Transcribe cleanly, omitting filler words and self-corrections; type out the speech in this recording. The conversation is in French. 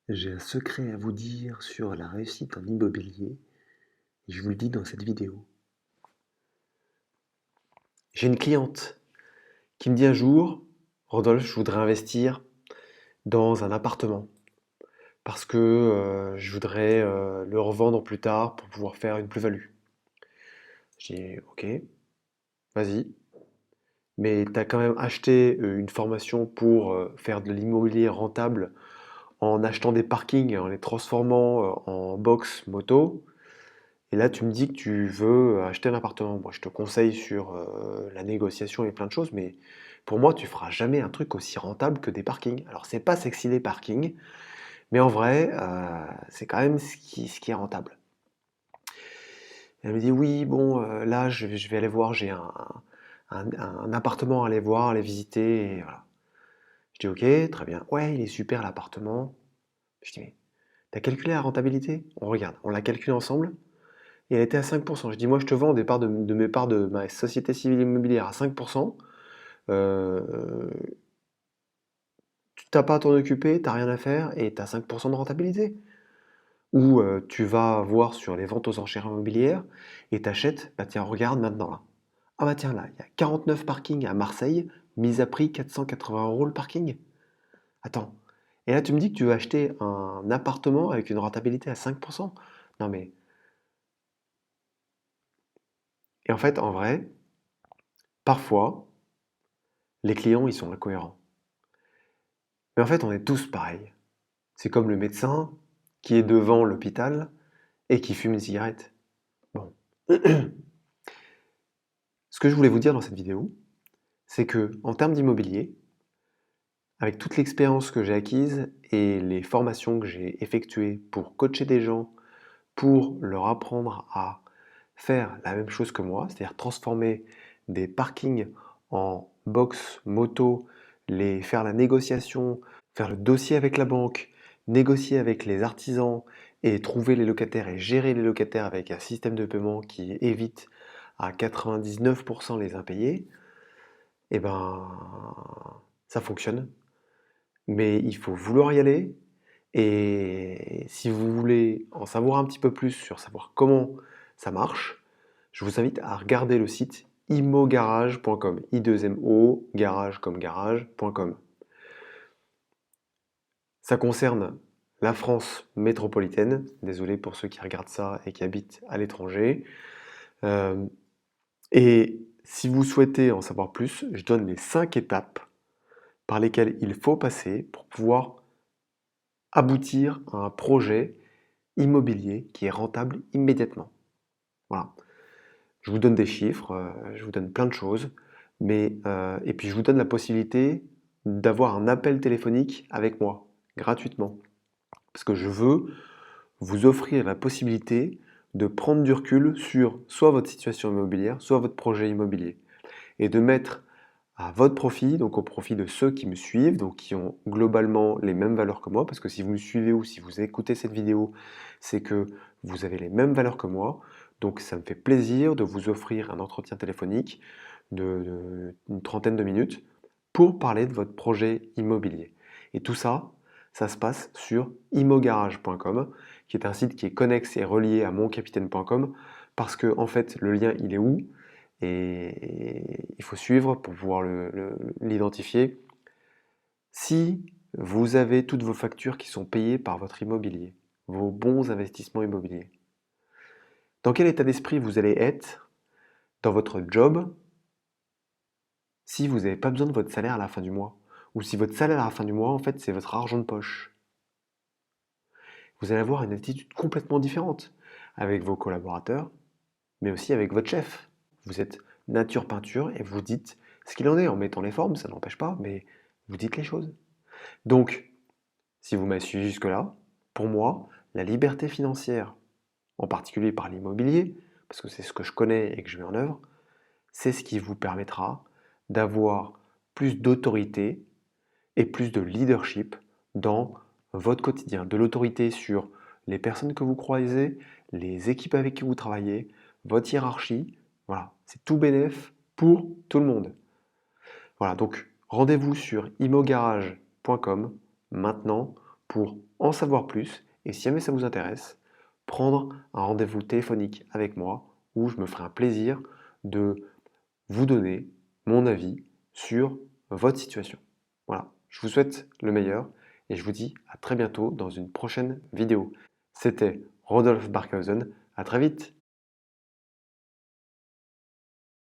J'ai un secret à vous dire sur la réussite en immobilier et je vous le dis dans cette vidéo. J'ai une cliente qui me dit un jour: Rodolphe, je voudrais investir dans un appartement parce que je voudrais le revendre plus tard pour pouvoir faire une plus-value. Je dis: ok, vas-y, mais tu as quand même acheté une formation pour faire de l'immobilier rentable en achetant des parkings, en les transformant en box moto. Et là, tu me dis que tu veux acheter un appartement. Moi, je te conseille sur la négociation et plein de choses, mais pour moi, tu feras jamais un truc aussi rentable que des parkings. Alors, c'est pas sexy les parkings, mais en vrai, c'est quand même ce qui est rentable. Elle me dit oui, bon, là, je vais aller voir, j'ai un appartement à aller voir, à aller visiter, et voilà. Je dis ok, très bien. Ouais, il est super l'appartement. Je dis mais t'as calculé la rentabilité? On regarde, on l'a calculé ensemble. Et elle était à 5%. Je dis, moi, je te vends des parts de mes parts de ma société civile immobilière à 5%. Euh, tu n'as pas à t'en occuper, tu n'as rien à faire et tu as 5% de rentabilité. Ou tu vas voir sur les ventes aux enchères immobilières et t'achètes, bah tiens, regarde maintenant là. Ah bah tiens là, il y a 49 parkings à Marseille, mise à prix 480 € le parking. Attends. Et là, tu me dis que tu veux acheter un appartement avec une rentabilité à 5%. Non mais. Et en fait, en vrai, parfois, les clients, ils sont incohérents. Mais en fait, on est tous pareils. C'est comme le médecin qui est devant l'hôpital et qui fume une cigarette. Bon. Ce que je voulais vous dire dans cette vidéo, c'est que en termes d'immobilier, avec toute l'expérience que j'ai acquise et les formations que j'ai effectuées pour coacher des gens, pour leur apprendre à faire la même chose que moi, c'est-à-dire transformer des parkings en box moto, faire la négociation, faire le dossier avec la banque, négocier avec les artisans et trouver les locataires et gérer les locataires avec un système de paiement qui évite à 99% les impayés, et ben ça fonctionne. Mais il faut vouloir y aller. Et si vous voulez en savoir un petit peu plus sur savoir comment ça marche, je vous invite à regarder le site imogarage.com, I2MO, garage comme garage.com. Ça concerne la France métropolitaine, désolé pour ceux qui regardent ça et qui habitent à l'étranger. Euh, et si vous souhaitez en savoir plus, je donne les 5 étapes par lesquelles il faut passer pour pouvoir aboutir à un projet immobilier qui est rentable immédiatement. Voilà. Je vous donne des chiffres, je vous donne plein de choses, et puis je vous donne la possibilité d'avoir un appel téléphonique avec moi, gratuitement. Parce que je veux vous offrir la possibilité de prendre du recul sur soit votre situation immobilière, soit votre projet immobilier, et de mettre à votre profit, donc au profit de ceux qui me suivent, donc qui ont globalement les mêmes valeurs que moi, parce que si vous me suivez ou si vous écoutez cette vidéo, c'est que vous avez les mêmes valeurs que moi, donc ça me fait plaisir de vous offrir un entretien téléphonique d'une trentaine de minutes pour parler de votre projet immobilier. Et tout ça, ça se passe sur imogarage.com, qui est un site qui est connexe et relié à moncapitaine.com, parce que en fait, le lien, il est où? Et il faut suivre pour pouvoir l'identifier. Si vous avez toutes vos factures qui sont payées par votre immobilier, vos bons investissements immobiliers, dans quel état d'esprit vous allez être dans votre job si vous n'avez pas besoin de votre salaire à la fin du mois? Ou si votre salaire à la fin du mois, en fait, c'est votre argent de poche? Vous allez avoir une attitude complètement différente avec vos collaborateurs, mais aussi avec votre chef. Vous êtes nature peinture et vous dites ce qu'il en est en mettant les formes, ça n'empêche pas, mais vous dites les choses. Donc, si vous m'avez suivi jusque-là, pour moi, la liberté financière, en particulier par l'immobilier, parce que c'est ce que je connais et que je mets en œuvre, c'est ce qui vous permettra d'avoir plus d'autorité et plus de leadership dans votre quotidien. De l'autorité sur les personnes que vous croisez, les équipes avec qui vous travaillez, votre hiérarchie. Voilà, c'est tout bénef pour tout le monde. Voilà, donc rendez-vous sur imogarage.com maintenant pour en savoir plus et si jamais ça vous intéresse, prendre un rendez-vous téléphonique avec moi où je me ferai un plaisir de vous donner mon avis sur votre situation. Voilà, je vous souhaite le meilleur et je vous dis à très bientôt dans une prochaine vidéo. C'était Rodolphe Barkhausen, à très vite.